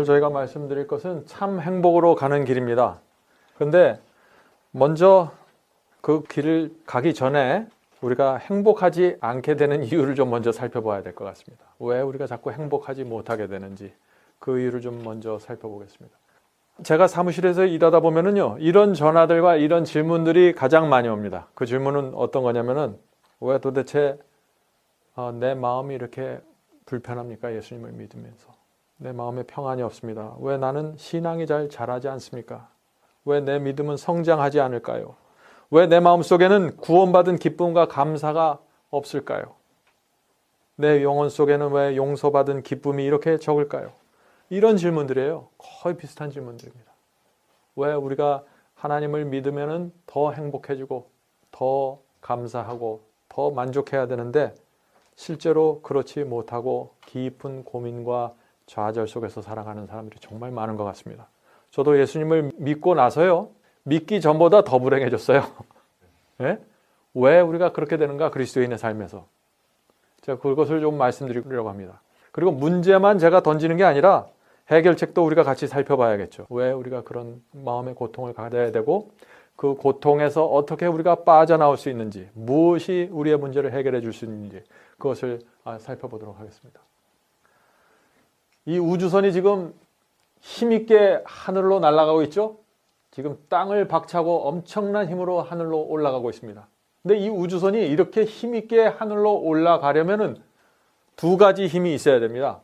저희가 말씀드릴 것은 참 행복으로 가는 길입니다. 근데 먼저 그 길을 가기 전에 우리가 행복하지 않게 되는 이유를 좀 먼저 살펴봐야 될 것 같습니다. 왜 우리가 자꾸 행복하지 못하게 되는지 그 이유를 좀 먼저 살펴보겠습니다. 제가 사무실에서 일하다 보면은요, 이런 전화들과 이런 질문들이 가장 많이 옵니다. 그 질문은 어떤 거냐면은, 왜 도대체 내 마음이 이렇게 불편합니까? 예수님을 믿으면서. 내 마음에 평안이 없습니다. 왜 나는 신앙이 잘 자라지 않습니까? 왜 내 믿음은 성장하지 않을까요? 왜 내 마음속에는 구원받은 기쁨과 감사가 없을까요? 내 영혼 속에는 왜 용서받은 기쁨이 이렇게 적을까요? 이런 질문들이에요. 거의 비슷한 질문들입니다. 왜 우리가 하나님을 믿으면 더 행복해지고 더 감사하고 더 만족해야 되는데 실제로 그렇지 못하고 깊은 고민과 좌절 속에서 살아가는 사람들이 정말 많은 것 같습니다. 저도 예수님을 믿고 나서요, 믿기 전보다 더 불행해졌어요. 네? 왜 우리가 그렇게 되는가? 그리스도인의 삶에서. 제가 그것을 좀 말씀드리려고 합니다. 그리고 문제만 제가 던지는 게 아니라 해결책도 우리가 같이 살펴봐야겠죠. 왜 우리가 그런 마음의 고통을 가져야 되고 그 고통에서 어떻게 우리가 빠져나올 수 있는지, 무엇이 우리의 문제를 해결해 줄 수 있는지 그것을 살펴보도록 하겠습니다. 이 우주선이 지금 힘있게 하늘로 날아가고 있죠. 지금 땅을 박차고 엄청난 힘으로 하늘로 올라가고 있습니다. 근데 이 우주선이 이렇게 힘있게 하늘로 올라가려면은 두 가지 힘이 있어야 됩니다.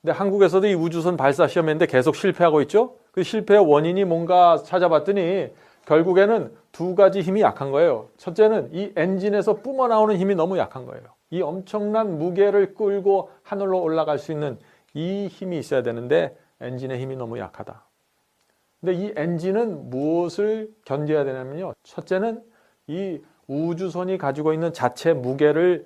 근데 한국에서도 이 우주선 발사 시험했는데 계속 실패하고 있죠. 그 실패의 원인이 뭔가 찾아봤더니 결국에는 두 가지 힘이 약한 거예요. 첫째는 이 엔진에서 뿜어나오는 힘이 너무 약한 거예요. 이 엄청난 무게를 끌고 하늘로 올라갈 수 있는 이 힘이 있어야 되는데 엔진의 힘이 너무 약하다. 근데 이 엔진은 무엇을 견뎌야 되냐면요, 첫째는 이 우주선이 가지고 있는 자체 무게를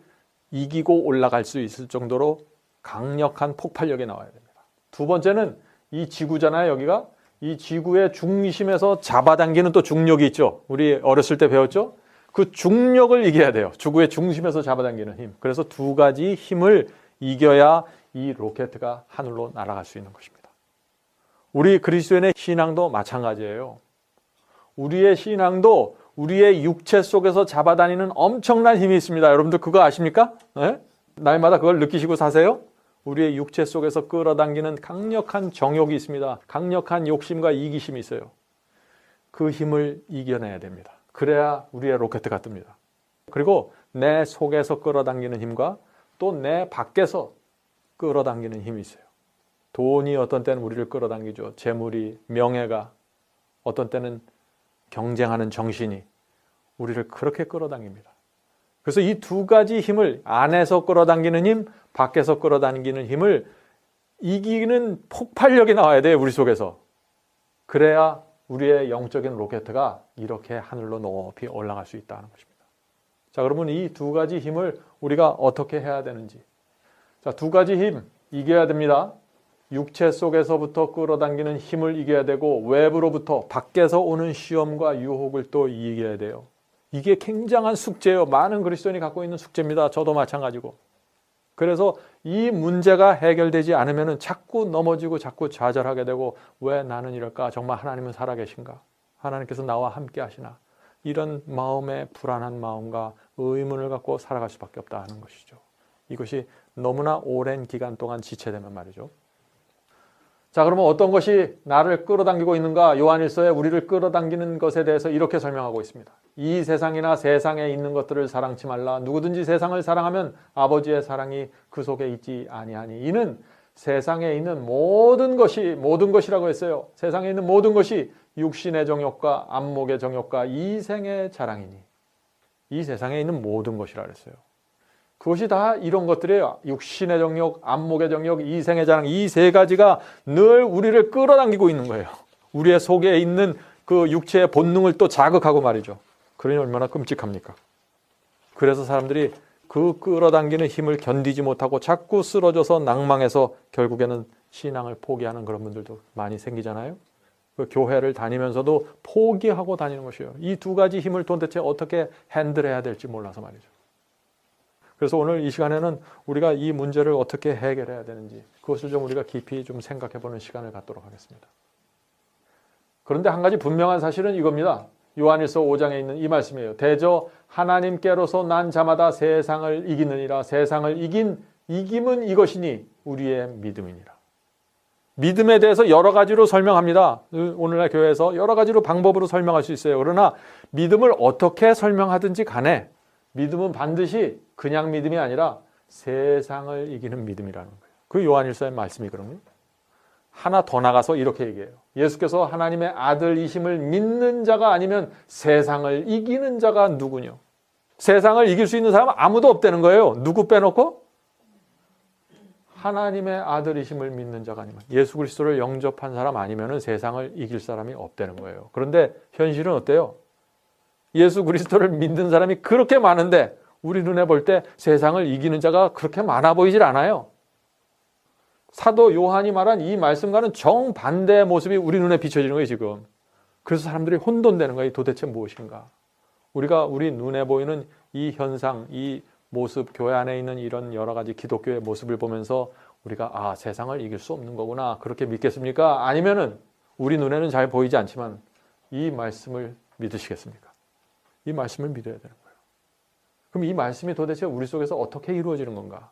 이기고 올라갈 수 있을 정도로 강력한 폭발력이 나와야 됩니다. 두 번째는 이 지구잖아요. 여기가 이 지구의 중심에서 잡아당기는 또 중력이 있죠. 우리 어렸을 때 배웠죠. 그 중력을 이겨야 돼요. 지구의 중심에서 잡아당기는 힘. 그래서 두 가지 힘을 이겨야 이 로켓가 하늘로 날아갈 수 있는 것입니다. 우리 그리스도인의 신앙도 마찬가지예요. 우리의 신앙도 우리의 육체 속에서 잡아다니는 엄청난 힘이 있습니다. 여러분들 그거 아십니까? 네? 날마다 그걸 느끼시고 사세요? 우리의 육체 속에서 끌어당기는 강력한 정욕이 있습니다. 강력한 욕심과 이기심이 있어요. 그 힘을 이겨내야 됩니다. 그래야 우리의 로켓가 뜹니다. 그리고 내 속에서 끌어당기는 힘과 또 내 밖에서 끌어당기는 힘이 있어요. 돈이 어떤 때는 우리를 끌어당기죠. 재물이, 명예가, 어떤 때는 경쟁하는 정신이 우리를 그렇게 끌어당깁니다. 그래서 이 두 가지 힘을, 안에서 끌어당기는 힘, 밖에서 끌어당기는 힘을 이기는 폭발력이 나와야 돼요. 우리 속에서. 그래야 우리의 영적인 로켓가 이렇게 하늘로 높이 올라갈 수 있다는 것입니다. 자, 그러면 이 두 가지 힘을 우리가 어떻게 해야 되는지. 자, 두 가지 힘 이겨야 됩니다. 육체 속에서부터 끌어당기는 힘을 이겨야 되고 외부로부터 밖에서 오는 시험과 유혹을 또 이겨야 돼요. 이게 굉장한 숙제예요. 많은 그리스도인이 갖고 있는 숙제입니다. 저도 마찬가지고. 그래서 이 문제가 해결되지 않으면 자꾸 넘어지고 자꾸 좌절하게 되고, 왜 나는 이럴까? 정말 하나님은 살아계신가? 하나님께서 나와 함께 하시나? 이런 마음의 불안한 마음과 의문을 갖고 살아갈 수밖에 없다는 것이죠. 이것이 너무나 오랜 기간 동안 지체되면 말이죠. 자, 그러면 어떤 것이 나를 끌어당기고 있는가? 요한일서에 우리를 끌어당기는 것에 대해서 이렇게 설명하고 있습니다. 이 세상이나 세상에 있는 것들을 사랑치 말라. 누구든지 세상을 사랑하면 아버지의 사랑이 그 속에 있지 아니하니. 이는 세상에 있는 모든 것이라고 했어요. 세상에 있는 모든 것이 육신의 정욕과 안목의 정욕과 이생의 자랑이니. 이 세상에 있는 모든 것이라 그랬어요. 그것이 다 이런 것들이에요. 육신의 정욕, 안목의 정욕, 이생의 자랑, 이 세 가지가 늘 우리를 끌어당기고 있는 거예요. 우리의 속에 있는 그 육체의 본능을 또 자극하고 말이죠. 그러니 얼마나 끔찍합니까? 그래서 사람들이 그 끌어당기는 힘을 견디지 못하고 자꾸 쓰러져서 낭망해서 결국에는 신앙을 포기하는 그런 분들도 많이 생기잖아요. 그 교회를 다니면서도 포기하고 다니는 것이에요. 이 두 가지 힘을 도대체 어떻게 핸들해야 될지 몰라서 말이죠. 그래서 오늘 이 시간에는 우리가 이 문제를 어떻게 해결해야 되는지 그것을 좀 우리가 깊이 좀 생각해 보는 시간을 갖도록 하겠습니다. 그런데 한 가지 분명한 사실은 이겁니다. 요한일서 5장에 있는 이 말씀이에요. 대저 하나님께로서 난 자마다 세상을 이기느니라. 세상을 이김은 이것이니 우리의 믿음이니라. 믿음에 대해서 여러 가지로 설명합니다. 오늘날 교회에서 여러 가지로 방법으로 설명할 수 있어요. 그러나 믿음을 어떻게 설명하든지 간에 믿음은 반드시 그냥 믿음이 아니라 세상을 이기는 믿음이라는 거예요. 그 요한일서의 말씀이거든요. 하나 더 나가서 이렇게 얘기해요. 예수께서 하나님의 아들이심을 믿는 자가 아니면 세상을 이기는 자가 누구뇨? 세상을 이길 수 있는 사람은 아무도 없다는 거예요. 누구 빼놓고? 하나님의 아들이심을 믿는 자가 아니면, 예수 그리스도를 영접한 사람 아니면 세상을 이길 사람이 없다는 거예요. 그런데 현실은 어때요? 예수 그리스도를 믿는 사람이 그렇게 많은데 우리 눈에 볼 때 세상을 이기는 자가 그렇게 많아 보이질 않아요. 사도 요한이 말한 이 말씀과는 정반대의 모습이 우리 눈에 비춰지는 거예요, 지금. 그래서 사람들이 혼돈되는 거예요. 도대체 무엇인가? 우리가 우리 눈에 보이는 이 현상, 이 모습, 교회 안에 있는 이런 여러 가지 기독교의 모습을 보면서 우리가 세상을 이길 수 없는 거구나. 그렇게 믿겠습니까? 아니면은 우리 눈에는 잘 보이지 않지만 이 말씀을 믿으시겠습니까? 이 말씀을 믿어야 되는 거예요. 그럼 이 말씀이 도대체 우리 속에서 어떻게 이루어지는 건가?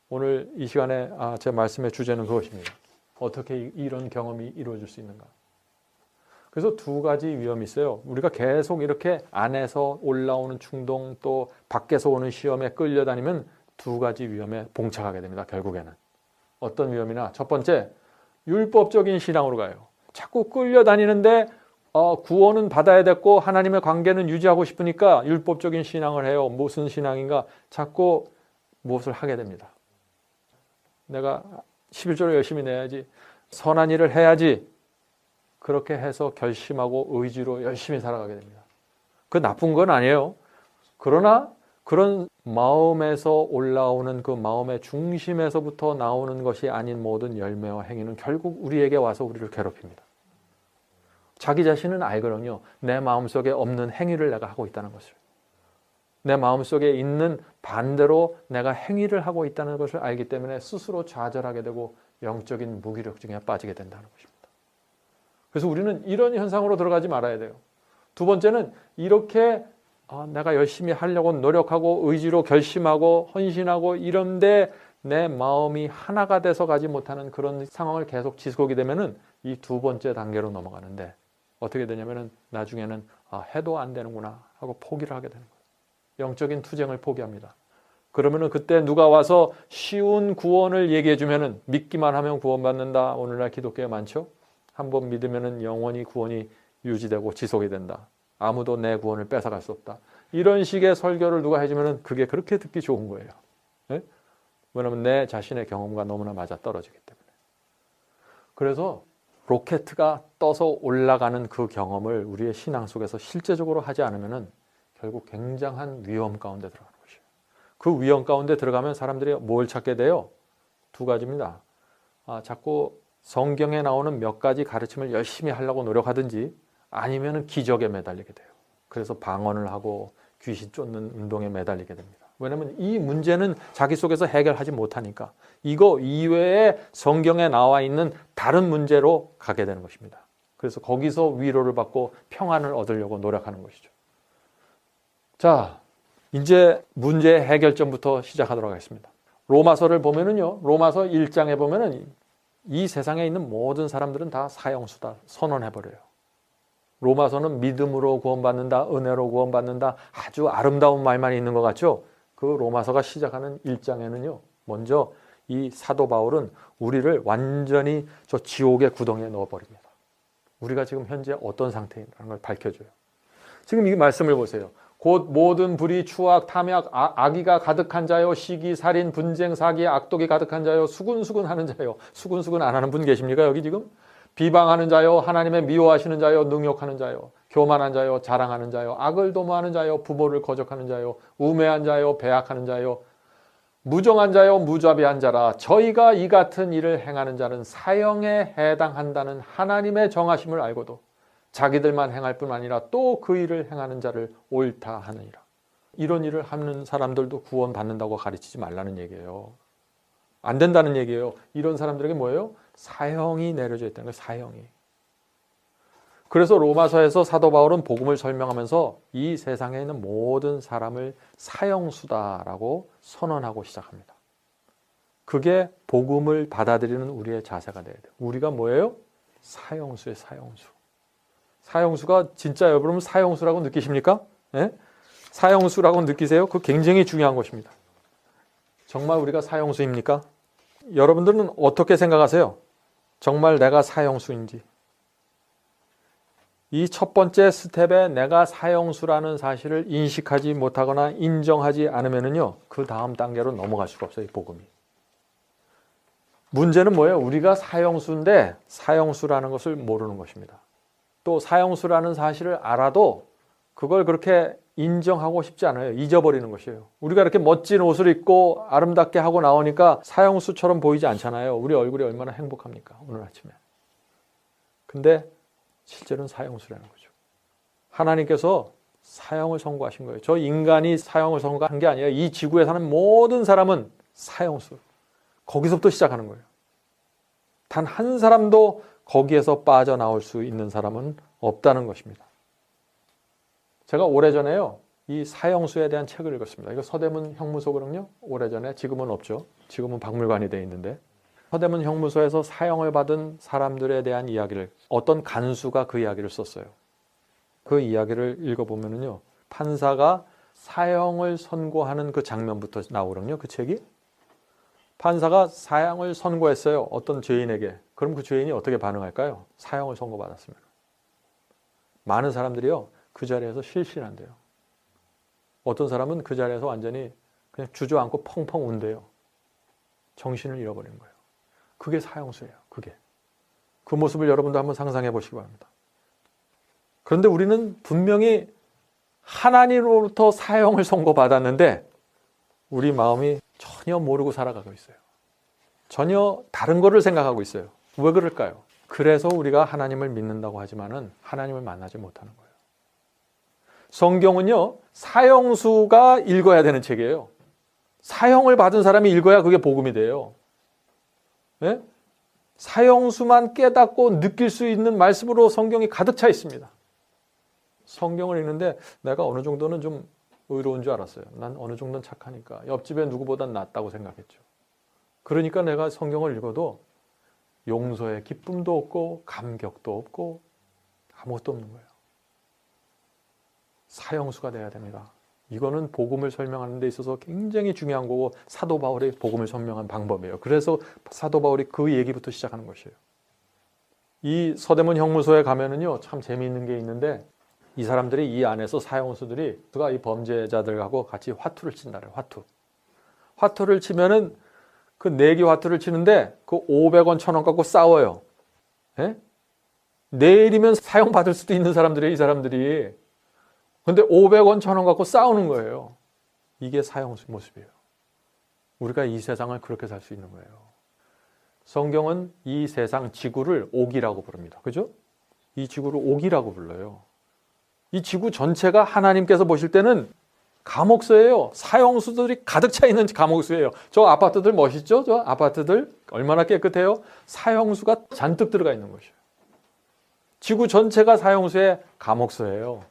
오늘 이 시간에 제 말씀의 주제는 그것입니다. 어떻게 이런 경험이 이루어질 수 있는가? 그래서 두 가지 위험이 있어요. 우리가 계속 이렇게 안에서 올라오는 충동 또 밖에서 오는 시험에 끌려다니면 두 가지 위험에 봉착하게 됩니다. 결국에는. 어떤 위험이나 첫 번째, 율법적인 신앙으로 가요. 자꾸 끌려다니는데 구원은 받아야 됐고 하나님의 관계는 유지하고 싶으니까 율법적인 신앙을 해요. 무슨 신앙인가? 자꾸 무엇을 하게 됩니다. 내가 11조를 열심히 내야지. 선한 일을 해야지. 그렇게 해서 결심하고 의지로 열심히 살아가게 됩니다. 그 나쁜 건 아니에요. 그러나 그런 마음에서 올라오는 그 마음의 중심에서부터 나오는 것이 아닌 모든 열매와 행위는 결국 우리에게 와서 우리를 괴롭힙니다. 자기 자신은 알거든요. 내 마음속에 없는 행위를 내가 하고 있다는 것을. 내 마음속에 있는 반대로 내가 행위를 하고 있다는 것을 알기 때문에 스스로 좌절하게 되고 영적인 무기력증에 빠지게 된다는 것입니다. 그래서 우리는 이런 현상으로 들어가지 말아야 돼요. 두 번째는 이렇게 내가 열심히 하려고 노력하고 의지로 결심하고 헌신하고 이런데 내 마음이 하나가 돼서 가지 못하는 그런 상황을 계속 지속하게 되면은 이 두 번째 단계로 넘어가는데 어떻게 되냐면은 나중에는 해도 안 되는구나 하고 포기를 하게 되는 거예요. 영적인 투쟁을 포기합니다. 그러면은 그때 누가 와서 쉬운 구원을 얘기해 주면은 믿기만 하면 구원받는다. 오늘날 기독교에 많죠? 한번 믿으면은 영원히 구원이 유지되고 지속이 된다. 아무도 내 구원을 뺏어갈 수 없다. 이런 식의 설교를 누가 해주면은 그게 그렇게 듣기 좋은 거예요. 네? 왜냐하면 내 자신의 경험과 너무나 맞아 떨어지기 때문에. 그래서 로켓가 떠서 올라가는 그 경험을 우리의 신앙 속에서 실제적으로 하지 않으면은 결국 굉장한 위험 가운데 들어가는 것이에요. 그 위험 가운데 들어가면 사람들이 뭘 찾게 돼요? 두 가지입니다. 자꾸 성경에 나오는 몇 가지 가르침을 열심히 하려고 노력하든지 아니면은 기적에 매달리게 돼요. 그래서 방언을 하고 귀신 쫓는 운동에 매달리게 됩니다. 왜냐하면 이 문제는 자기 속에서 해결하지 못하니까 이거 이외에 성경에 나와 있는 다른 문제로 가게 되는 것입니다. 그래서 거기서 위로를 받고 평안을 얻으려고 노력하는 것이죠. 자, 이제 문제 해결점부터 시작하도록 하겠습니다. 로마서를 보면은요, 로마서 1장에 보면은 이 세상에 있는 모든 사람들은 다 사형수다 선언해버려요. 로마서는 믿음으로 구원받는다, 은혜로 구원받는다, 아주 아름다운 말만 있는 것 같죠? 그 로마서가 시작하는 1장에는요, 먼저 이 사도 바울은 우리를 완전히 저 지옥의 구덩이에 넣어버립니다. 우리가 지금 현재 어떤 상태인가를 걸 밝혀줘요. 지금 이 말씀을 보세요. 곧 모든 불의, 추악, 탐약, 악의가 가득한 자요, 시기, 살인, 분쟁, 사기, 악독이 가득한 자요, 수군수군하는 자요. 수군수군 안 하는 분 계십니까? 여기 지금? 비방하는 자요, 하나님의 미워하시는 자요, 능욕하는 자요, 교만한 자요, 자랑하는 자요, 악을 도모하는 자요, 부모를 거적하는 자요, 우매한 자요, 배악하는 자요, 무정한 자요, 무자비한 자라. 저희가 이 같은 일을 행하는 자는 사형에 해당한다는 하나님의 정하심을 알고도 자기들만 행할 뿐 아니라 또 그 일을 행하는 자를 옳다 하느니라. 이런 일을 하는 사람들도 구원받는다고 가르치지 말라는 얘기예요. 안 된다는 얘기예요. 이런 사람들에게 뭐예요? 사형이 내려져 있다는 거예요. 사형이. 그래서 로마서에서 사도 바울은 복음을 설명하면서 이 세상에 있는 모든 사람을 사형수다라고 선언하고 시작합니다. 그게 복음을 받아들이는 우리의 자세가 돼야 돼요. 우리가 뭐예요? 사형수예요. 사형수. 사형수가 진짜 여러분 사형수라고 느끼십니까? 네? 사형수라고 느끼세요? 그거 굉장히 중요한 것입니다. 정말 우리가 사형수입니까? 여러분들은 어떻게 생각하세요? 정말 내가 사형수인지. 이 첫 번째 스텝에 내가 사형수라는 사실을 인식하지 못하거나 인정하지 않으면요, 그 다음 단계로 넘어갈 수가 없어요, 이 복음이. 문제는 뭐예요? 우리가 사형수인데 사형수라는 것을 모르는 것입니다. 또 사형수라는 사실을 알아도 그걸 그렇게 인정하고 싶지 않아요. 잊어버리는 것이에요. 우리가 이렇게 멋진 옷을 입고 아름답게 하고 나오니까 사형수처럼 보이지 않잖아요. 우리 얼굴이 얼마나 행복합니까? 오늘 아침에. 근데 실제로는 사형수라는 거죠. 하나님께서 사형을 선고하신 거예요. 저 인간이 사형을 선고한 게 아니에요. 이 지구에 사는 모든 사람은 사형수. 거기서부터 시작하는 거예요. 단 한 사람도 거기에서 빠져나올 수 있는 사람은 없다는 것입니다. 제가 오래전에요, 이 사형수에 대한 책을 읽었습니다. 이거 서대문 형무소거든요. 오래전에, 지금은 없죠. 지금은 박물관이 되어 있는데, 서대문 형무소에서 사형을 받은 사람들에 대한 이야기를, 어떤 간수가 그 이야기를 썼어요. 그 이야기를 읽어보면요, 판사가 사형을 선고하는 그 장면부터 나오거든요. 그 책이. 판사가 사형을 선고했어요. 어떤 죄인에게. 그럼 그 죄인이 어떻게 반응할까요? 사형을 선고받았으면. 많은 사람들이요, 그 자리에서 실실한대요. 어떤 사람은 그 자리에서 완전히 그냥 주저앉고 펑펑 운대요. 정신을 잃어버리는 거예요. 그게 사형수예요. 그게. 그 모습을 여러분도 한번 상상해 보시기 바랍니다. 그런데 우리는 분명히 하나님으로부터 사형을 선고받았는데 우리 마음이 전혀 모르고 살아가고 있어요. 전혀 다른 거를 생각하고 있어요. 왜 그럴까요? 그래서 우리가 하나님을 믿는다고 하지만은 하나님을 만나지 못하는 거예요. 성경은요, 사형수가 읽어야 되는 책이에요. 사형을 받은 사람이 읽어야 그게 복음이 돼요. 네? 사형수만 깨닫고 느낄 수 있는 말씀으로 성경이 가득 차 있습니다. 성경을 읽는데 내가 어느 정도는 좀 의로운 줄 알았어요. 난 어느 정도는 착하니까. 옆집에 누구보단 낫다고 생각했죠. 그러니까 내가 성경을 읽어도 용서의 기쁨도 없고 감격도 없고 아무것도 없는 거예요. 사형수가 돼야 됩니다. 이거는 복음을 설명하는 데 있어서 굉장히 중요한 거고 사도 바울의 복음을 설명한 방법이에요. 그래서 사도 바울이 그 얘기부터 시작하는 것이에요. 이 서대문 형무소에 가면은요, 참 재미있는 게 있는데 이 사람들이 이 안에서 사형수들이 이 범죄자들하고 같이 화투를 친다 그래요. 화투를 치면은 그 내기 화투를 치는데 그 500원, 1000원 갖고 싸워요. 예? 내일이면 사형 받을 수도 있는 사람들이에요, 이 사람들이. 근데 500원, 1000원 갖고 싸우는 거예요. 이게 사형수 모습이에요. 우리가 이 세상을 그렇게 살 수 있는 거예요. 성경은 이 세상 지구를 옥이라고 부릅니다. 그죠? 이 지구를 옥이라고 불러요. 이 지구 전체가 하나님께서 보실 때는 감옥서예요. 사형수들이 가득 차 있는 감옥서예요. 저 아파트들 멋있죠? 저 아파트들 얼마나 깨끗해요? 사형수가 잔뜩 들어가 있는 것이에요. 지구 전체가 사형수의 감옥서예요.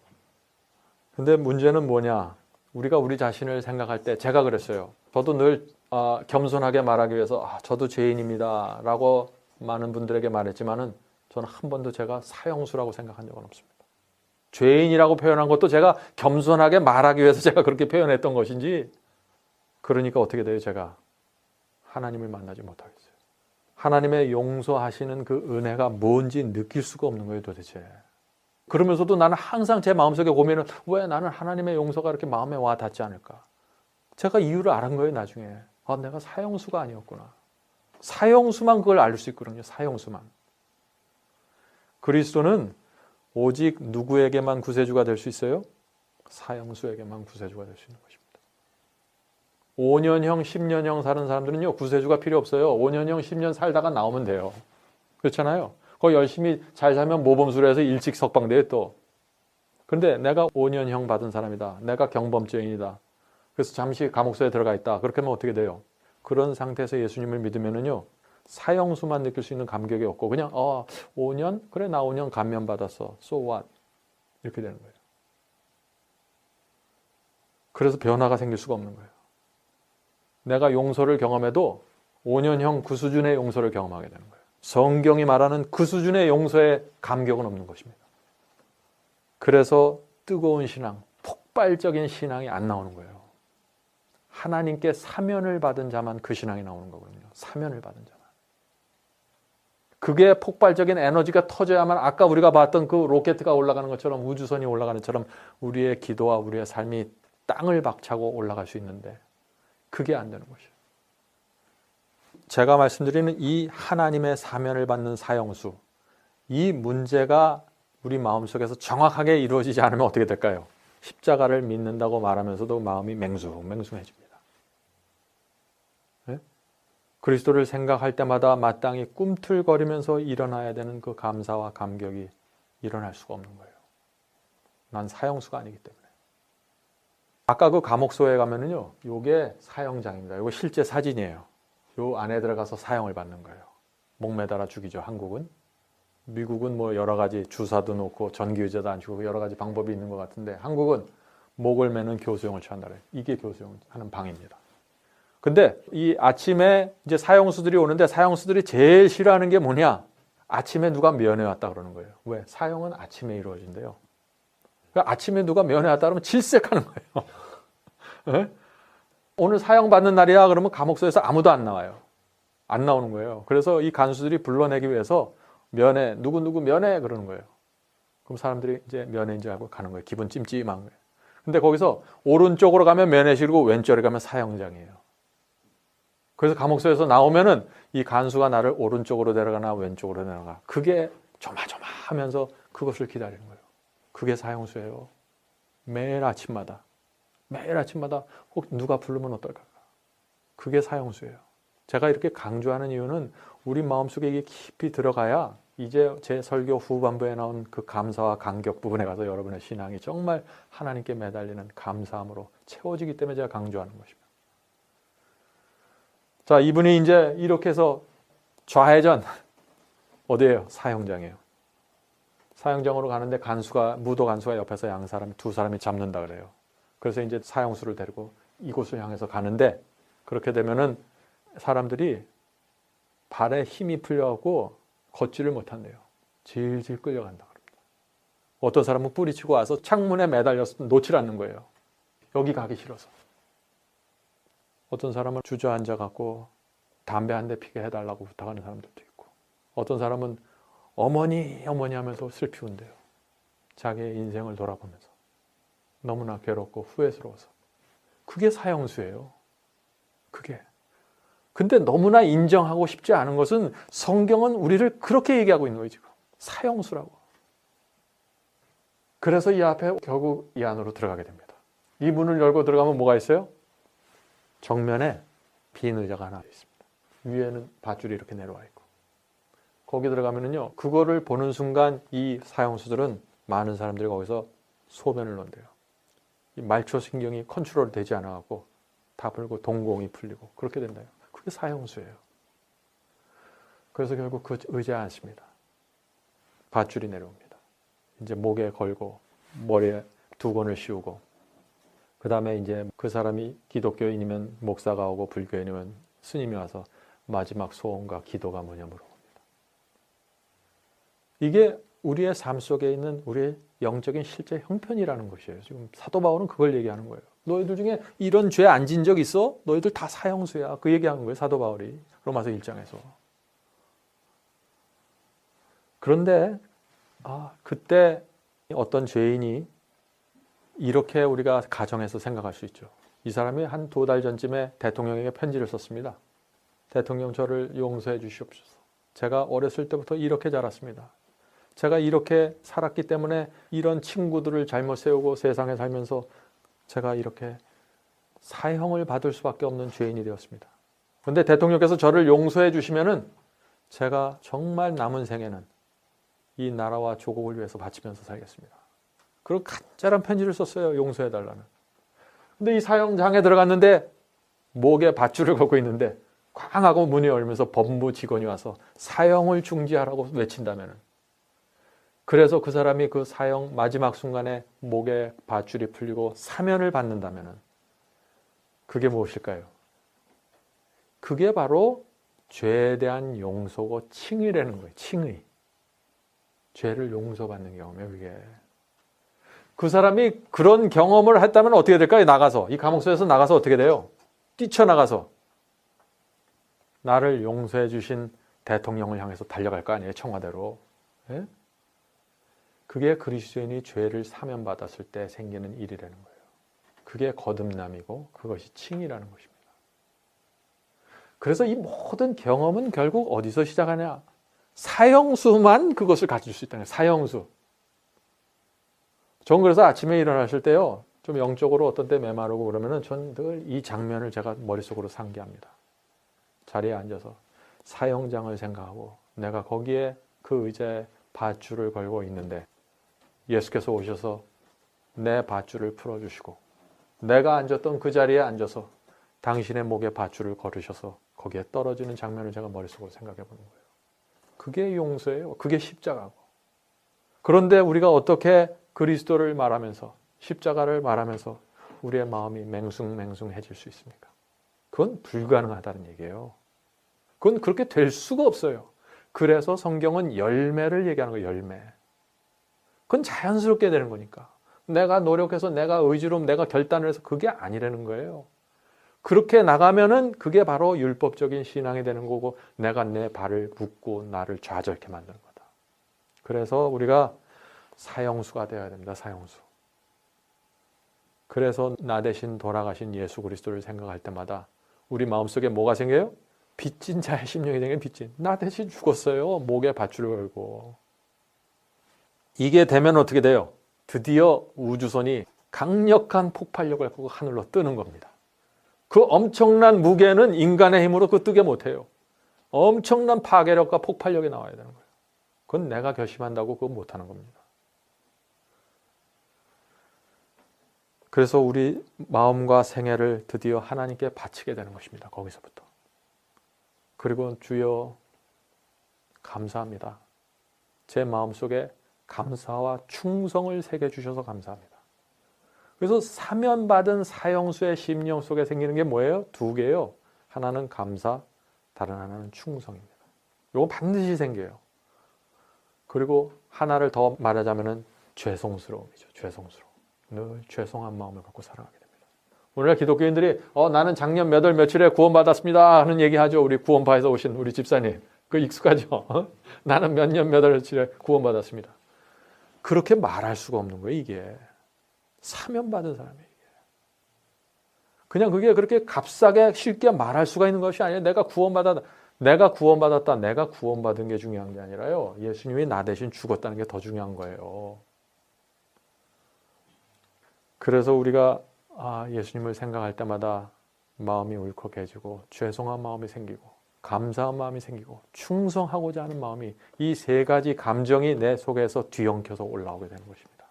근데 문제는 뭐냐? 우리가 우리 자신을 생각할 때 제가 그랬어요. 저도 늘 겸손하게 말하기 위해서 저도 죄인입니다 라고 많은 분들에게 말했지만은 저는 한 번도 제가 사형수라고 생각한 적은 없습니다. 죄인이라고 표현한 것도 제가 겸손하게 말하기 위해서 제가 그렇게 표현했던 것인지, 그러니까 어떻게 돼요? 제가 하나님을 만나지 못하겠어요. 하나님의 용서하시는 그 은혜가 뭔지 느낄 수가 없는 거예요, 도대체. 그러면서도 나는 항상 제 마음속에 고민은 왜 나는 하나님의 용서가 이렇게 마음에 와 닿지 않을까? 제가 이유를 알은 거예요, 나중에. 내가 사형수가 아니었구나. 사형수만 그걸 알 수 있거든요, 사형수만. 그리스도는 오직 누구에게만 구세주가 될 수 있어요? 사형수에게만 구세주가 될 수 있는 것입니다. 5년형, 10년형 사는 사람들은요, 구세주가 필요 없어요. 5년형, 10년 살다가 나오면 돼요. 그렇잖아요. 거기 열심히 잘 살면 모범수로 해서 일찍 석방돼요, 또. 그런데 내가 5년형 받은 사람이다. 내가 경범죄인이다. 그래서 잠시 감옥소에 들어가 있다. 그렇게 하면 어떻게 돼요? 그런 상태에서 예수님을 믿으면은요, 사형수만 느낄 수 있는 감격이 없고 그냥 5년? 그래 나 5년 감면받았어. So what? 이렇게 되는 거예요. 그래서 변화가 생길 수가 없는 거예요. 내가 용서를 경험해도 5년형 그 수준의 용서를 경험하게 되는 거예요. 성경이 말하는 그 수준의 용서의 감격은 없는 것입니다. 그래서 뜨거운 신앙, 폭발적인 신앙이 안 나오는 거예요. 하나님께 사면을 받은 자만 그 신앙이 나오는 거거든요. 사면을 받은 자만. 그게 폭발적인 에너지가 터져야만 아까 우리가 봤던 그 로켓가 올라가는 것처럼 우주선이 올라가는 것처럼 우리의 기도와 우리의 삶이 땅을 박차고 올라갈 수 있는데 그게 안 되는 것이에요. 제가 말씀드리는 이 하나님의 사면을 받는 사형수, 이 문제가 우리 마음속에서 정확하게 이루어지지 않으면 어떻게 될까요? 십자가를 믿는다고 말하면서도 마음이 맹숭해집니다. 네? 그리스도를 생각할 때마다 마땅히 꿈틀거리면서 일어나야 되는 그 감사와 감격이 일어날 수가 없는 거예요. 난 사형수가 아니기 때문에. 아까 그 감옥소에 가면은요, 요게 사형장입니다. 요거 실제 사진이에요. 요 안에 들어가서 사형을 받는 거예요. 목매달아 죽이죠, 한국은. 미국은 뭐 여러 가지 주사도 놓고 전기의자도 안 주고 여러 가지 방법이 있는 것 같은데 한국은 목을 매는 교수형을 취한다 그래요. 이게 교수형 하는 방입니다. 근데 이 아침에 이제 사형수들이 오는데 사형수들이 제일 싫어하는 게 뭐냐? 아침에 누가 면회 왔다 그러는 거예요. 왜? 사형은 아침에 이루어진대요. 그러니까 아침에 누가 면회 왔다 그러면 질색하는 거예요. 네? 오늘 사형 받는 날이야 그러면 감옥소에서 아무도 안 나와요. 안 나오는 거예요. 그래서 이 간수들이 불러내기 위해서 면회, 누구 면회 그러는 거예요. 그럼 사람들이 이제 면회인 줄 알고 가는 거예요. 기분 찜찜한 거예요. 근데 거기서 오른쪽으로 가면 면회실이고 왼쪽으로 가면 사형장이에요. 그래서 감옥소에서 나오면은 이 간수가 나를 오른쪽으로 데려가나 왼쪽으로 데려가. 그게 조마조마하면서 그것을 기다리는 거예요. 그게 사형수예요. 매일 아침마다 혹 누가 부르면 어떨까? 그게 사형수예요. 제가 이렇게 강조하는 이유는 우리 마음속에 이게 깊이 들어가야 이제 제 설교 후반부에 나온 그 감사와 감격 부분에 가서 여러분의 신앙이 정말 하나님께 매달리는 감사함으로 채워지기 때문에 제가 강조하는 것입니다. 자, 이분이 이제 이렇게 해서 좌회전 어디예요? 사형장이에요. 사형장으로 가는데 무도 간수가 옆에서 두 사람이 잡는다 그래요. 그래서 이제 사형수를 데리고 이곳을 향해서 가는데 그렇게 되면은 사람들이 발에 힘이 풀려갖고 걷지를 못한대요. 질질 끌려간다 그럽니다. 어떤 사람은 뿌리치고 와서 창문에 매달려서 놓질 않는 거예요. 여기 가기 싫어서. 어떤 사람은 주저앉아갖고 담배 한 대 피게 해달라고 부탁하는 사람들도 있고 어떤 사람은 어머니 하면서 슬피 운대요. 자기의 인생을 돌아보면서 너무나 괴롭고 후회스러워서. 그게 사형수예요. 그게. 근데 너무나 인정하고 싶지 않은 것은 성경은 우리를 그렇게 얘기하고 있는 거예요, 지금. 사형수라고. 그래서 이 앞에 결국 이 안으로 들어가게 됩니다. 이 문을 열고 들어가면 뭐가 있어요? 정면에 빈 의자가 하나 있습니다. 위에는 밧줄이 이렇게 내려와 있고. 거기 들어가면은요, 그거를 보는 순간 이 사형수들은 많은 사람들이 거기서 소변을 넣는데요. 이 말초신경이 컨트롤 되지 않아갖고 다 불고 동공이 풀리고 그렇게 된다요. 그게 사형수예요. 그래서 결국 그 의자에 앉습니다. 밧줄이 내려옵니다. 이제 목에 걸고 머리에 두건을 씌우고 그 다음에 이제 그 사람이 기독교인이면 목사가 오고 불교인이면 스님이 와서 마지막 소원과 기도가 뭐냐 물어봅니다. 이게 우리의 삶 속에 있는 우리의 영적인 실제 형편이라는 것이에요. 지금 사도 바울은 그걸 얘기하는 거예요. 너희들 중에 이런 죄 안 진 적 있어? 너희들 다 사형수야. 그 얘기하는 거예요. 사도 바울이 로마서 1장에서. 그런데 그때 어떤 죄인이 이렇게 우리가 가정에서 생각할 수 있죠. 이 사람이 한 2달 전쯤에 대통령에게 편지를 썼습니다. 대통령 저를 용서해 주시옵소서. 제가 어렸을 때부터 이렇게 자랐습니다. 제가 이렇게 살았기 때문에 이런 친구들을 잘못 세우고 세상에 살면서 제가 이렇게 사형을 받을 수밖에 없는 죄인이 되었습니다. 그런데 대통령께서 저를 용서해 주시면은 제가 정말 남은 생에는 이 나라와 조국을 위해서 바치면서 살겠습니다. 그런 간절한 편지를 썼어요. 용서해달라는. 근데 이 사형장에 들어갔는데 목에 밧줄을 걸고 있는데 쾅 하고 문이 열면서 법무 직원이 와서 사형을 중지하라고 외친다면, 그래서 그 사람이 그 사형 마지막 순간에 목에 밧줄이 풀리고 사면을 받는다면 그게 무엇일까요? 그게 바로 죄에 대한 용서고 칭의라는 거예요. 칭의. 죄를 용서받는 경험이에요. 그게. 그 사람이 그런 경험을 했다면 어떻게 될까요? 나가서, 이 감옥소에서 나가서 어떻게 돼요? 뛰쳐나가서 나를 용서해 주신 대통령을 향해서 달려갈 거 아니에요? 청와대로. 예? 그게 그리스도인이 죄를 사면받았을 때 생기는 일이라는 거예요. 그게 거듭남이고 그것이 칭의라는 것입니다. 그래서 이 모든 경험은 결국 어디서 시작하냐? 사형수만 그것을 가질 수 있다는 거예요. 사형수. 전 그래서 아침에 일어나실 때요, 좀 영적으로 어떤 때 메마르고 그러면은 전 늘 이 장면을 제가 머릿속으로 상기합니다. 자리에 앉아서 사형장을 생각하고 내가 거기에 그 의자에 밧줄을 걸고 있는데 예수께서 오셔서 내 밧줄을 풀어주시고 내가 앉았던 그 자리에 앉아서 당신의 목에 밧줄을 걸으셔서 거기에 떨어지는 장면을 제가 머릿속으로 생각해 보는 거예요. 그게 용서예요. 그게 십자가고. 그런데 우리가 어떻게 그리스도를 말하면서, 십자가를 말하면서 우리의 마음이 맹숭맹숭해질 수 있습니까? 그건 불가능하다는 얘기예요. 그건 그렇게 될 수가 없어요. 그래서 성경은 열매를 얘기하는 거예요. 열매. 그건 자연스럽게 되는 거니까. 내가 노력해서, 내가 의지로, 내가 결단을 해서 그게 아니라는 거예요. 그렇게 나가면은 그게 바로 율법적인 신앙이 되는 거고, 내가 내 발을 묶고 나를 좌절케 만드는 거다. 그래서 우리가 사형수가 되어야 됩니다. 사형수. 그래서 나 대신 돌아가신 예수 그리스도를 생각할 때마다 우리 마음속에 뭐가 생겨요? 빚진 자의 심령이 생겨요. 빚진. 나 대신 죽었어요. 목에 밧줄을 걸고. 이게 되면 어떻게 돼요? 드디어 우주선이 강력한 폭발력을 갖고 하늘로 뜨는 겁니다. 그 엄청난 무게는 인간의 힘으로 그거 뜨게 못해요. 엄청난 파괴력과 폭발력이 나와야 되는 거예요. 그건 내가 결심한다고 그거 못하는 겁니다. 그래서 우리 마음과 생애를 드디어 하나님께 바치게 되는 것입니다. 거기서부터. 그리고 주여 감사합니다. 제 마음속에 감사와 충성을 새겨주셔서 감사합니다. 그래서 사면받은 사형수의 심령 속에 생기는 게 뭐예요? 두 개요. 하나는 감사, 다른 하나는 충성입니다. 이거 반드시 생겨요. 그리고 하나를 더 말하자면 죄송스러움이죠. 죄송스러움. 늘 죄송한 마음을 갖고 살아가게 됩니다. 오늘날 기독교인들이 나는 작년 몇 월 며칠에 구원받았습니다 하는 얘기하죠. 우리 구원파에서 오신 우리 집사님. 그 익숙하죠. 나는 몇 년 몇 월 며칠에 구원받았습니다. 그렇게 말할 수가 없는 거예요. 이게 사면받은 사람이에요. 그냥 그게 그렇게 값싸게 쉽게 말할 수가 있는 것이 아니에요. 내가 구원받았다, 내가 구원받은 게 중요한 게 아니라요, 예수님이 나 대신 죽었다는 게 더 중요한 거예요. 그래서 우리가 예수님을 생각할 때마다 마음이 울컥해지고 죄송한 마음이 생기고 감사한 마음이 생기고 충성하고자 하는 마음이, 이 세 가지 감정이 내 속에서 뒤엉켜서 올라오게 되는 것입니다.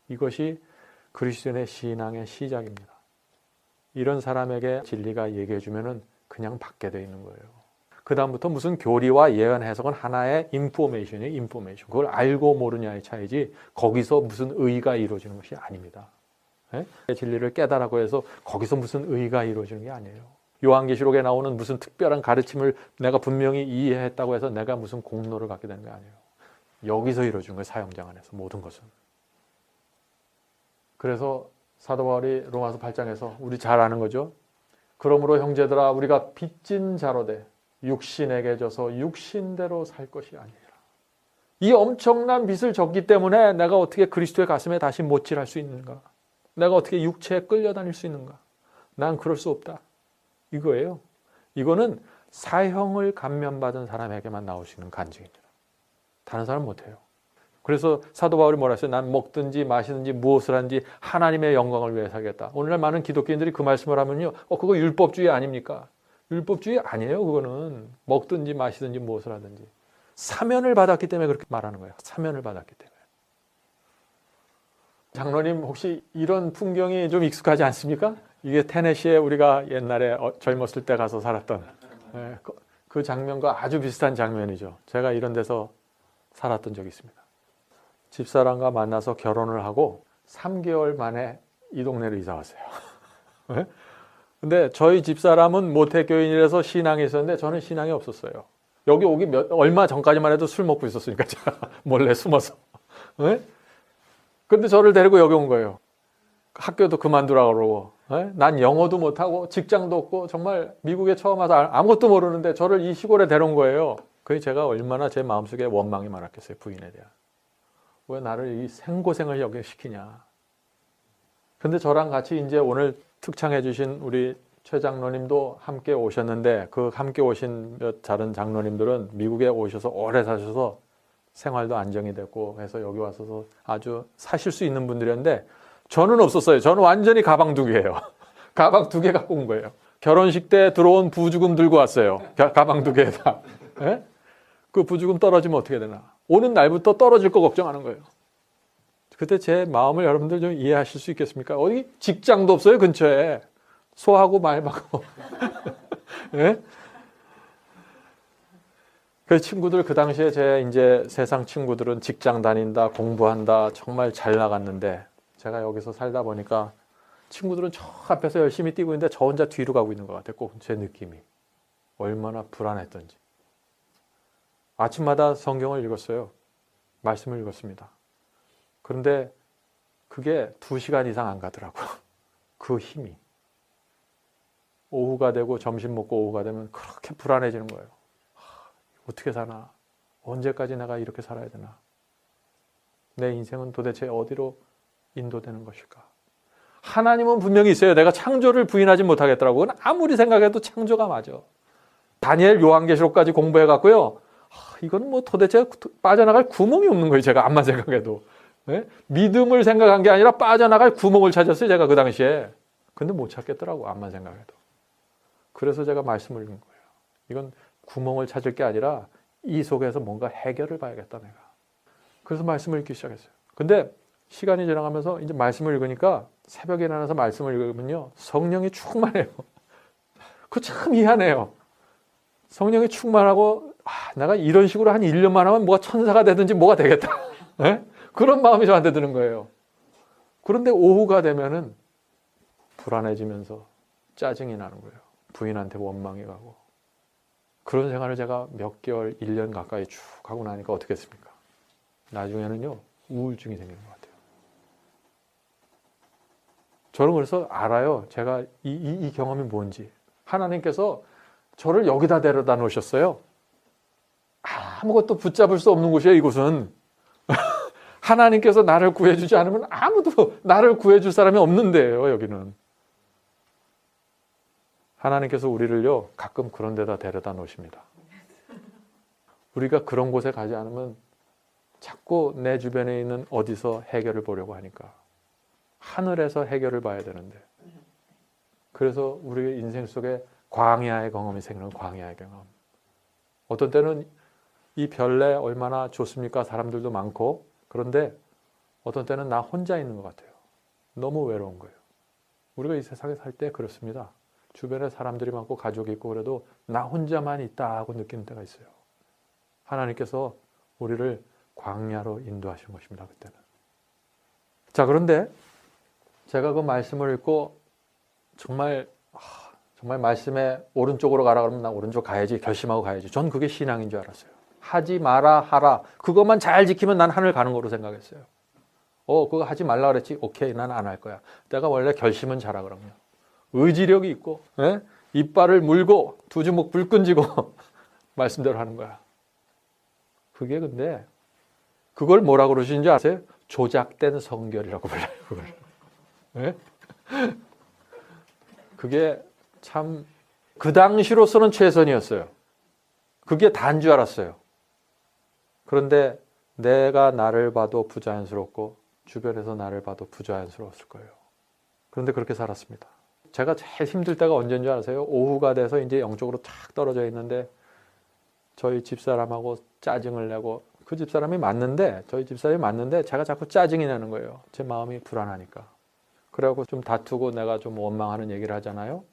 이것이 그리스도인의 신앙의 시작입니다. 이런 사람에게 진리가 얘기해 주면은 그냥 받게 되어 있는 거예요. 그 다음부터 무슨 교리와 예언 해석은 하나의 인포메이션이에요. 인포메이션. 그걸 알고 모르냐의 차이지 거기서 무슨 의가 이루어지는 것이 아닙니다. 네? 진리를 깨달라고 해서 거기서 무슨 의가 이루어지는 게 아니에요. 요한계시록에 나오는 무슨 특별한 가르침을 내가 분명히 이해했다고 해서 내가 무슨 공로를 갖게 되는 게 아니에요. 여기서 이루어지는 거예요. 사형장 안에서 모든 것은. 그래서 사도 바울이 로마서 8장에서 우리 잘 아는 거죠. 그러므로 형제들아 우리가 빚진 자로 돼 육신에게 져서 육신대로 살 것이 아니라. 이 엄청난 빚을 졌기 때문에 내가 어떻게 그리스도의 가슴에 다시 못질할 수 있는가? 내가 어떻게 육체에 끌려다닐 수 있는가? 난 그럴 수 없다. 이거예요. 이거는 사형을 감면받은 사람에게만 나올 수 있는 간증입니다. 다른 사람은 못해요. 그래서 사도 바울이 뭐라 했어요? 난 먹든지 마시든지 무엇을 하든지 하나님의 영광을 위해 살겠다. 오늘날 많은 기독교인들이 그 말씀을 하면요, 그거 율법주의 아닙니까? 율법주의 아니에요. 그거는 먹든지 마시든지 무엇을 하든지 사면을 받았기 때문에 그렇게 말하는 거예요. 사면을 받았기 때문에. 장로님 혹시 이런 풍경이 좀 익숙하지 않습니까? 이게 테네시에 우리가 옛날에 젊었을 때 가서 살았던 그 장면과 아주 비슷한 장면이죠. 제가 이런 데서 살았던 적이 있습니다. 집사람과 만나서 결혼을 하고 3개월 만에 이 동네로 이사 왔어요. 근데 저희 집사람은 모태교인이라서 신앙이 있었는데 저는 신앙이 없었어요. 여기 오기 얼마 전까지만 해도 술 먹고 있었으니까 제가 몰래 숨어서. 근데 저를 데리고 여기 온 거예요. 학교도 그만두라고 그러고, 난 영어도 못하고 직장도 없고 정말 미국에 처음 와서 아무것도 모르는데 저를 이 시골에 데려온 거예요. 그게 제가 얼마나 제 마음속에 원망이 많았겠어요. 부인에 대한. 왜 나를 이 생고생을 여기 시키냐. 근데 저랑 같이 이제 오늘 특창해 주신 우리 최 장로님도 함께 오셨는데 그 함께 오신 몇 다른 장로님들은 미국에 오셔서 오래 사셔서 생활도 안정이 됐고 해서 여기 와서 아주 사실 수 있는 분들이었는데 저는 없었어요. 저는 완전히 가방 2개예요. 가방 2개 갖고 온 거예요. 결혼식 때 들어온 부주금 들고 왔어요. 가방 2개에다. 그 부주금 떨어지면 어떻게 되나. 오는 날부터 떨어질 거 걱정하는 거예요. 그때 제 마음을 여러분들 좀 이해하실 수 있겠습니까? 어디 직장도 없어요, 근처에. 소하고 말하고. 네? 그 친구들 그 당시에 제 이제 세상 친구들은 직장 다닌다, 공부한다, 정말 잘 나갔는데 제가 여기서 살다 보니까 친구들은 저 앞에서 열심히 뛰고 있는데 저 혼자 뒤로 가고 있는 것 같아요. 꼭 제 느낌이. 얼마나 불안했던지. 아침마다 성경을 읽었어요. 말씀을 읽었습니다. 그런데 그게 2시간 이상 안 가더라고요. 그 힘이. 오후가 되고 점심 먹고 오후가 되면 그렇게 불안해지는 거예요. 어떻게 사나? 언제까지 내가 이렇게 살아야 되나? 내 인생은 도대체 어디로 인도되는 것일까? 하나님은 분명히 있어요. 내가 창조를 부인하지 못하겠더라고요. 아무리 생각해도 창조가 맞아. 다니엘 요한계시록까지 공부해갖고요. 이건 뭐 도대체 빠져나갈 구멍이 없는 거예요. 제가 암만 생각해도. 네? 믿음을 생각한 게 아니라 빠져나갈 구멍을 찾았어요. 제가 그 당시에. 근데 못 찾겠더라고. 암만 생각해도. 그래서 제가 말씀을 읽은 거예요. 이건 구멍을 찾을 게 아니라 이 속에서 뭔가 해결을 봐야겠다 내가. 그래서 말씀을 읽기 시작했어요. 근데 시간이 지나가면서 이제 말씀을 읽으니까 새벽에 일어나서 말씀을 읽으면요. 성령이 충만해요. 그거 참 희한해요. 성령이 충만하고 내가 이런 식으로 한 1년만 하면 뭐가 천사가 되든지 뭐가 되겠다. 네? 그런 마음이 저한테 드는 거예요. 그런데 오후가 되면은 불안해지면서 짜증이 나는 거예요. 부인한테 원망이 가고. 그런 생활을 제가 몇 개월, 1년 가까이 쭉 하고 나니까 어떻게 했습니까? 나중에는요, 우울증이 생기는 것 같아요. 저는 그래서 알아요. 제가 이 경험이 뭔지. 하나님께서 저를 여기다 데려다 놓으셨어요. 아무것도 붙잡을 수 없는 곳이에요, 이곳은. 하나님께서 나를 구해주지 않으면 아무도 나를 구해줄 사람이 없는 데예요, 여기는. 하나님께서 우리를요, 가끔 그런 데다 데려다 놓으십니다. 우리가 그런 곳에 가지 않으면 자꾸 내 주변에 있는 어디서 해결을 보려고 하니까. 하늘에서 해결을 봐야 되는데. 그래서 우리의 인생 속에 광야의 경험이 생기는 광야의 경험. 어떤 때는 이 별내 얼마나 좋습니까? 사람들도 많고. 그런데 어떤 때는 나 혼자 있는 것 같아요. 너무 외로운 거예요. 우리가 이 세상에 살 때 그렇습니다. 주변에 사람들이 많고 가족이 있고 그래도 나 혼자만 있다 하고 느끼는 때가 있어요. 하나님께서 우리를 광야로 인도하신 것입니다. 그때는. 자, 그런데 제가 그 말씀을 읽고 정말 말씀에 오른쪽으로 가라 그러면 나 오른쪽 가야지, 결심하고 가야지. 전 그게 신앙인 줄 알았어요. 하지 마라 하라. 그것만 잘 지키면 난 하늘 가는 거로 생각했어요. 그거 하지 말라 그랬지. 오케이, 난 안 할 거야. 내가 원래 결심은 잘하 그러면. 의지력이 있고, 이빨을 물고 두 주먹 불끈 쥐고 말씀대로 하는 거야. 그게 근데 그걸 뭐라고 그러시는지 아세요? 조작된 성결이라고 불러요. 그걸. 그게 참 그 당시로서는 최선이었어요. 그게 다인 줄 알았어요. 그런데 내가 나를 봐도 부자연스럽고 주변에서 나를 봐도 부자연스러웠을 거예요. 그런데 그렇게 살았습니다. 제가 제일 힘들 때가 언제인 줄 아세요? 오후가 돼서 이제 영적으로 탁 떨어져 있는데 저희 집사람하고 짜증을 내고 그 집사람이 맞는데, 저희 집사람이 맞는데 제가 자꾸 짜증이 나는 거예요. 제 마음이 불안하니까. 그래갖고 좀 다투고 내가 좀 원망하는 얘기를 하잖아요.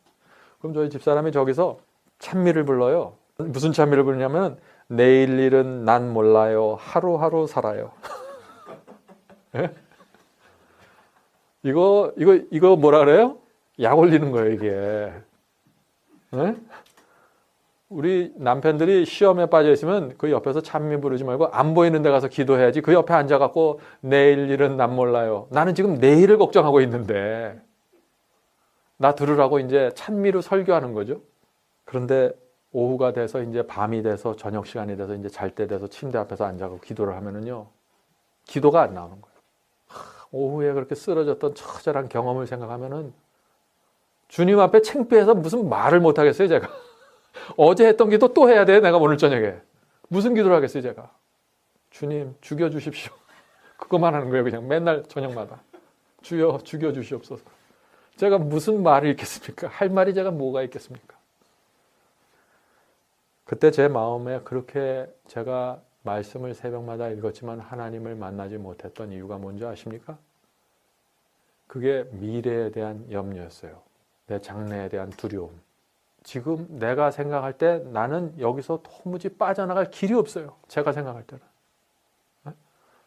그럼 저희 집사람이 저기서 찬미를 불러요. 무슨 찬미를 부르냐면 내일 일은 난 몰라요. 하루하루 살아요. 예? 이거 뭐라 그래요? 약 올리는 거예요, 이게. 예? 우리 남편들이 시험에 빠져 있으면 그 옆에서 찬미 부르지 말고 안 보이는 데 가서 기도해야지. 그 옆에 앉아갖고 내일 일은 난 몰라요. 나는 지금 내일을 걱정하고 있는데 나 들으라고 이제 찬미로 설교하는 거죠. 그런데 오후가 돼서 이제 밤이 돼서 저녁 시간이 돼서 이제 잘 때 돼서 침대 앞에서 앉아서 기도를 하면은요, 기도가 안 나오는 거예요. 오후에 그렇게 쓰러졌던 처절한 경험을 생각하면은 주님 앞에 창피해서 무슨 말을 못 하겠어요, 제가. 어제 했던 기도 또 해야 돼, 내가 오늘 저녁에. 무슨 기도를 하겠어요, 제가. 주님, 죽여주십시오. 그것만 하는 거예요, 그냥 맨날 저녁마다. 주여, 죽여주시옵소서. 제가 무슨 말을 읽겠습니까? 할 말이 제가 뭐가 있겠습니까? 그때 제 마음에 그렇게 제가 말씀을 새벽마다 읽었지만 하나님을 만나지 못했던 이유가 뭔지 아십니까? 그게 미래에 대한 염려였어요. 내 장래에 대한 두려움. 지금 내가 생각할 때 나는 여기서 도무지 빠져나갈 길이 없어요. 제가 생각할 때는.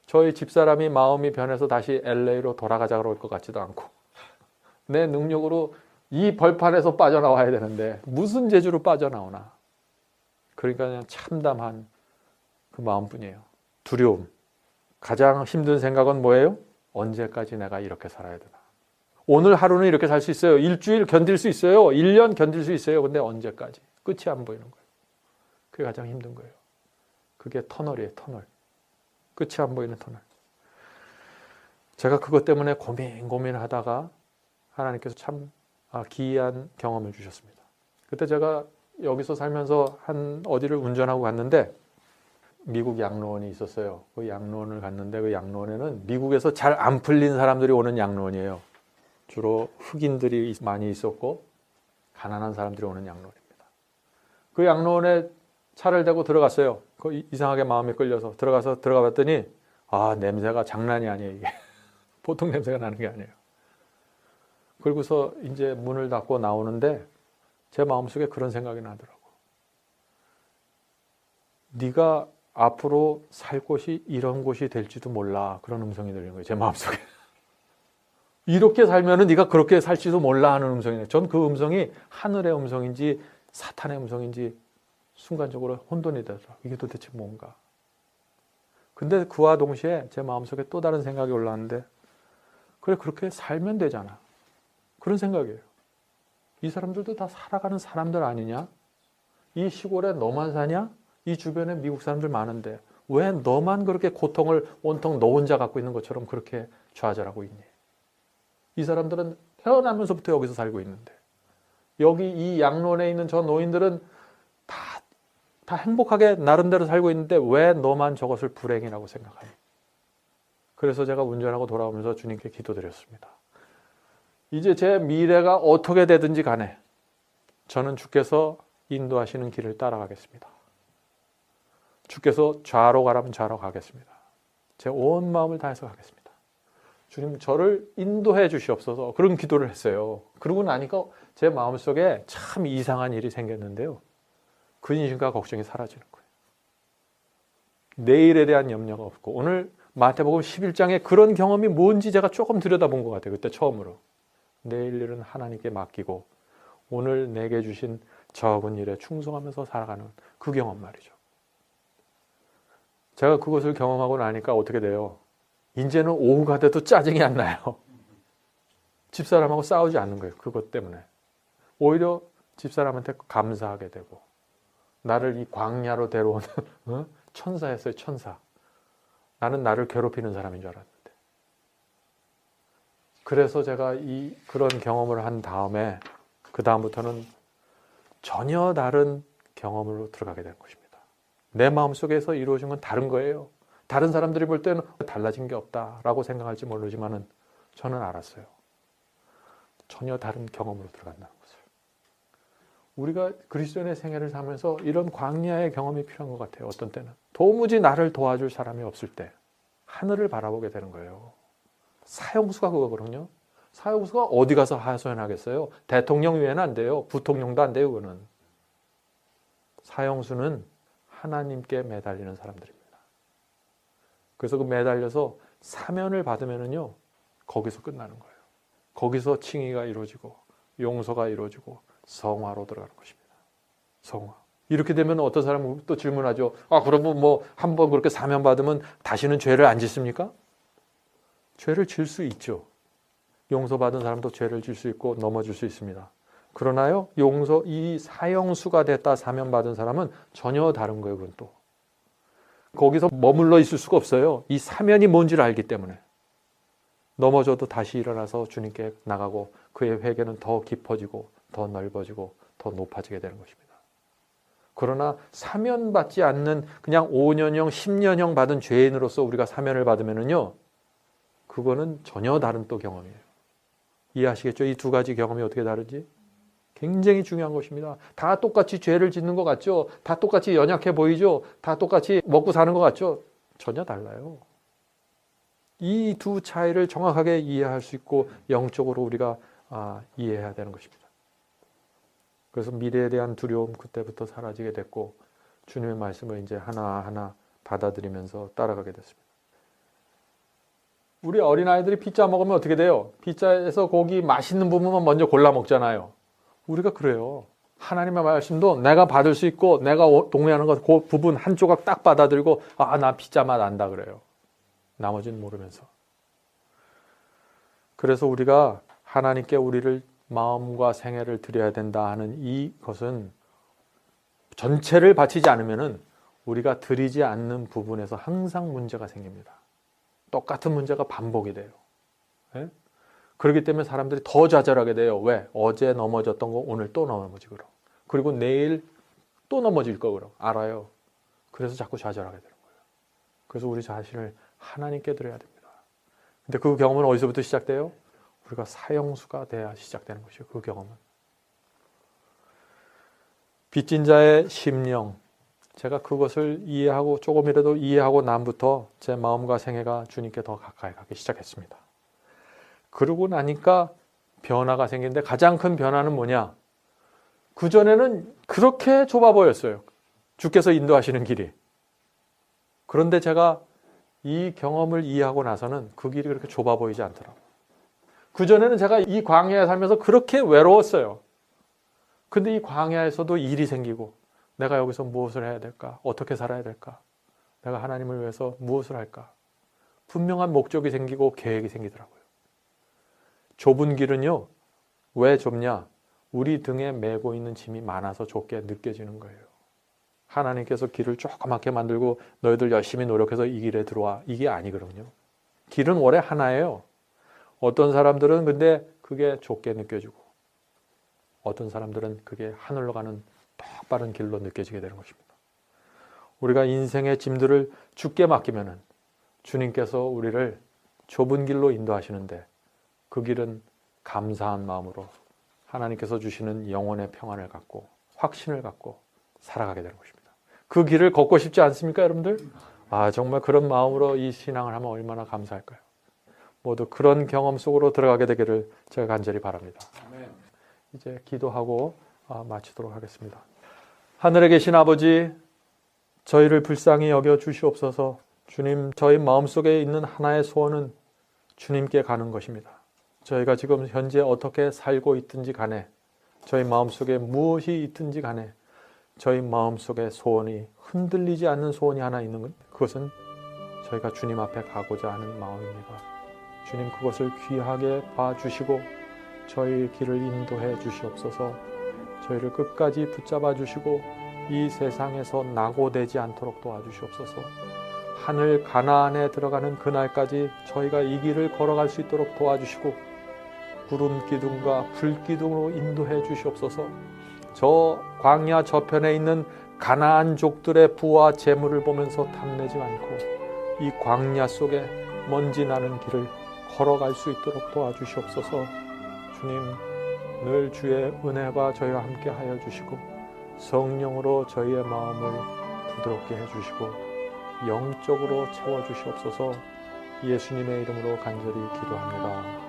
저희 집사람이 마음이 변해서 다시 LA로 돌아가자 그럴 것 같지도 않고, 내 능력으로 이 벌판에서 빠져나와야 되는데 무슨 재주로 빠져나오나. 그러니까 그냥 참담한 그 마음뿐이에요. 두려움. 가장 힘든 생각은 뭐예요? 언제까지 내가 이렇게 살아야 되나. 오늘 하루는 이렇게 살 수 있어요. 일주일 견딜 수 있어요. 1년 견딜 수 있어요. 근데 언제까지? 끝이 안 보이는 거예요. 그게 가장 힘든 거예요. 그게 터널이에요. 터널. 끝이 안 보이는 터널. 제가 그것 때문에 고민하다가 하나님께서 참 기이한 경험을 주셨습니다. 그때 제가 여기서 살면서 한 어디를 운전하고 갔는데 미국 양로원이 있었어요. 그 양로원을 갔는데 그 양로원에는 미국에서 잘 안 풀린 사람들이 오는 양로원이에요. 주로 흑인들이 많이 있었고 가난한 사람들이 오는 양로원입니다. 그 양로원에 차를 대고 들어갔어요. 그 이상하게 마음에 끌려서 들어가 봤더니 냄새가 장난이 아니에요. 이게 보통 냄새가 나는 게 아니에요. 그리고서 이제 문을 닫고 나오는데 제 마음속에 그런 생각이 나더라고. 네가 앞으로 살 곳이 이런 곳이 될지도 몰라. 그런 음성이 들리는 거예요. 제 마음속에. 이렇게 살면은 네가 그렇게 살지도 몰라 하는 음성이네요. 전 그 음성이 하늘의 음성인지 사탄의 음성인지 순간적으로 혼돈이 되더라고요. 이게 도대체 뭔가. 근데 그와 동시에 제 마음속에 또 다른 생각이 올라왔는데, 그래, 그렇게 살면 되잖아. 그런 생각이에요. 이 사람들도 다 살아가는 사람들 아니냐? 이 시골에 너만 사냐? 이 주변에 미국 사람들 많은데 왜 너만 그렇게 고통을 온통 너 혼자 갖고 있는 것처럼 그렇게 좌절하고 있니? 이 사람들은 태어나면서부터 여기서 살고 있는데, 여기 이 양론에 있는 저 노인들은 다 행복하게 나름대로 살고 있는데 왜 너만 저것을 불행이라고 생각하니? 그래서 제가 운전하고 돌아오면서 주님께 기도드렸습니다. 이제 제 미래가 어떻게 되든지 간에 저는 주께서 인도하시는 길을 따라가겠습니다. 주께서 좌로 가라면 좌로 가겠습니다. 제 온 마음을 다해서 가겠습니다. 주님, 저를 인도해 주시옵소서. 그런 기도를 했어요. 그러고 나니까 제 마음속에 참 이상한 일이 생겼는데요. 근심과 걱정이 사라지는 거예요. 내일에 대한 염려가 없고, 오늘 마태복음 11장에 그런 경험이 뭔지 제가 조금 들여다본 것 같아요. 그때 처음으로. 내일 일은 하나님께 맡기고 오늘 내게 주신 적은 일에 충성하면서 살아가는 그 경험 말이죠. 제가 그것을 경험하고 나니까 어떻게 돼요? 이제는 오후가 돼도 짜증이 안 나요. 집사람하고 싸우지 않는 거예요. 그것 때문에. 오히려 집사람한테 감사하게 되고, 나를 이 광야로 데려오는 천사였어요. 천사. 나는 나를 괴롭히는 사람인 줄 알았는데. 그래서 제가 그런 경험을 한 다음에 그 다음부터는 전혀 다른 경험으로 들어가게 된 것입니다. 내 마음속에서 이루어진 건 다른 거예요. 다른 사람들이 볼 때는 달라진 게 없다라고 생각할지 모르지만은 저는 알았어요. 전혀 다른 경험으로 들어간다는 것을. 우리가 그리스도인의 생애를 살면서 이런 광야의 경험이 필요한 것 같아요. 어떤 때는 도무지 나를 도와줄 사람이 없을 때 하늘을 바라보게 되는 거예요. 사형수가 그거거든요. 사형수가 어디 가서 하소연하겠어요? 대통령 위에는 안 돼요. 부통령도 안 돼요. 그거는. 사형수는 하나님께 매달리는 사람들입니다. 그래서 그 매달려서 사면을 받으면은요, 거기서 끝나는 거예요. 거기서 칭의가 이루어지고 용서가 이루어지고 성화로 들어가는 것입니다. 성화. 이렇게 되면 어떤 사람은 또 질문하죠. 그러면 뭐 한번 그렇게 사면 받으면 다시는 죄를 안 짓습니까? 죄를 질 수 있죠. 용서받은 사람도 죄를 질 수 있고 넘어질 수 있습니다. 그러나요, 이 사형수가 됐다 사면 받은 사람은 전혀 다른 거예요. 그건 또 거기서 머물러 있을 수가 없어요. 이 사면이 뭔지를 알기 때문에. 넘어져도 다시 일어나서 주님께 나가고 그의 회개는 더 깊어지고 더 넓어지고 더 높아지게 되는 것입니다. 그러나 사면받지 않는 그냥 5년형, 10년형 받은 죄인으로서 우리가 사면을 받으면은요, 그거는 전혀 다른 또 경험이에요. 이해하시겠죠? 이 두 가지 경험이 어떻게 다른지? 굉장히 중요한 것입니다. 다 똑같이 죄를 짓는 것 같죠? 다 똑같이 연약해 보이죠? 다 똑같이 먹고 사는 것 같죠? 전혀 달라요. 이 두 차이를 정확하게 이해할 수 있고 영적으로 우리가 이해해야 되는 것입니다. 그래서 미래에 대한 두려움 그때부터 사라지게 됐고 주님의 말씀을 이제 하나하나 받아들이면서 따라가게 됐습니다. 우리 어린아이들이 피자 먹으면 어떻게 돼요? 피자에서 고기 맛있는 부분만 먼저 골라 먹잖아요. 우리가 그래요. 하나님의 말씀도 내가 받을 수 있고 내가 동의하는 것 그 부분 한 조각 딱 받아들이고 나 피자 맛 안다 그래요. 나머지는 모르면서. 그래서 우리가 하나님께 우리를 마음과 생애를 드려야 된다 하는 이것은 전체를 바치지 않으면은 우리가 드리지 않는 부분에서 항상 문제가 생깁니다. 똑같은 문제가 반복이 돼요. 네? 그렇기 때문에 사람들이 더 좌절하게 돼요. 왜? 어제 넘어졌던 거 오늘 또 넘어지고 그리고 내일 또 넘어질 거 그럼 알아요. 그래서 자꾸 좌절하게 되는 거예요. 그래서 우리 자신을 하나님께 드려야 됩니다. 근데 그 경험은 어디서부터 시작돼요? 우리가 사형수가 돼야 시작되는 것이에요. 그 경험은. 빚진 자의 심령. 제가 그것을 이해하고 조금이라도 이해하고 남부터 제 마음과 생애가 주님께 더 가까이 가기 시작했습니다. 그러고 나니까 변화가 생기는데 가장 큰 변화는 뭐냐? 그전에는 그렇게 좁아 보였어요. 주께서 인도하시는 길이. 그런데 제가 이 경험을 이해하고 나서는 그 길이 그렇게 좁아 보이지 않더라고요. 그전에는 제가 이 광야에 살면서 그렇게 외로웠어요. 근데 이 광야에서도 일이 생기고 내가 여기서 무엇을 해야 될까? 어떻게 살아야 될까? 내가 하나님을 위해서 무엇을 할까? 분명한 목적이 생기고 계획이 생기더라고요. 좁은 길은요. 왜 좁냐? 우리 등에 메고 있는 짐이 많아서 좁게 느껴지는 거예요. 하나님께서 길을 조그맣게 만들고 너희들 열심히 노력해서 이 길에 들어와. 이게 아니거든요. 길은 원래 하나예요. 어떤 사람들은 근데 그게 좁게 느껴지고 어떤 사람들은 그게 하늘로 가는 똑바른 길로 느껴지게 되는 것입니다. 우리가 인생의 짐들을 주께 맡기면은 주님께서 우리를 좁은 길로 인도하시는데 그 길은 감사한 마음으로 하나님께서 주시는 영혼의 평안을 갖고 확신을 갖고 살아가게 되는 것입니다. 그 길을 걷고 싶지 않습니까, 여러분들? 정말 그런 마음으로 이 신앙을 하면 얼마나 감사할까요? 모두 그런 경험 속으로 들어가게 되기를 제가 간절히 바랍니다. 이제 기도하고 마치도록 하겠습니다. 하늘에 계신 아버지, 저희를 불쌍히 여겨 주시옵소서. 주님, 저희 마음속에 있는 하나의 소원은 주님께 가는 것입니다. 저희가 지금 현재 어떻게 살고 있든지 간에, 저희 마음속에 무엇이 있든지 간에 저희 마음속에 소원이 흔들리지 않는 소원이 하나 있는 것, 그것은 저희가 주님 앞에 가고자 하는 마음입니다. 주님, 그것을 귀하게 봐주시고 저희 길을 인도해 주시옵소서. 저희를 끝까지 붙잡아 주시고 이 세상에서 낙오되지 않도록 도와주시옵소서. 하늘 가나안에 들어가는 그날까지 저희가 이 길을 걸어갈 수 있도록 도와주시고 구름 기둥과 불 기둥으로 인도해 주시옵소서. 저 광야 저편에 있는 가나안족들의 부와 재물을 보면서 탐내지 않고 이 광야 속에 먼지 나는 길을 걸어갈 수 있도록 도와주시옵소서. 주님, 늘 주의 은혜가 저희와 함께 하여 주시고 성령으로 저희의 마음을 부드럽게 해주시고 영적으로 채워주시옵소서. 예수님의 이름으로 간절히 기도합니다.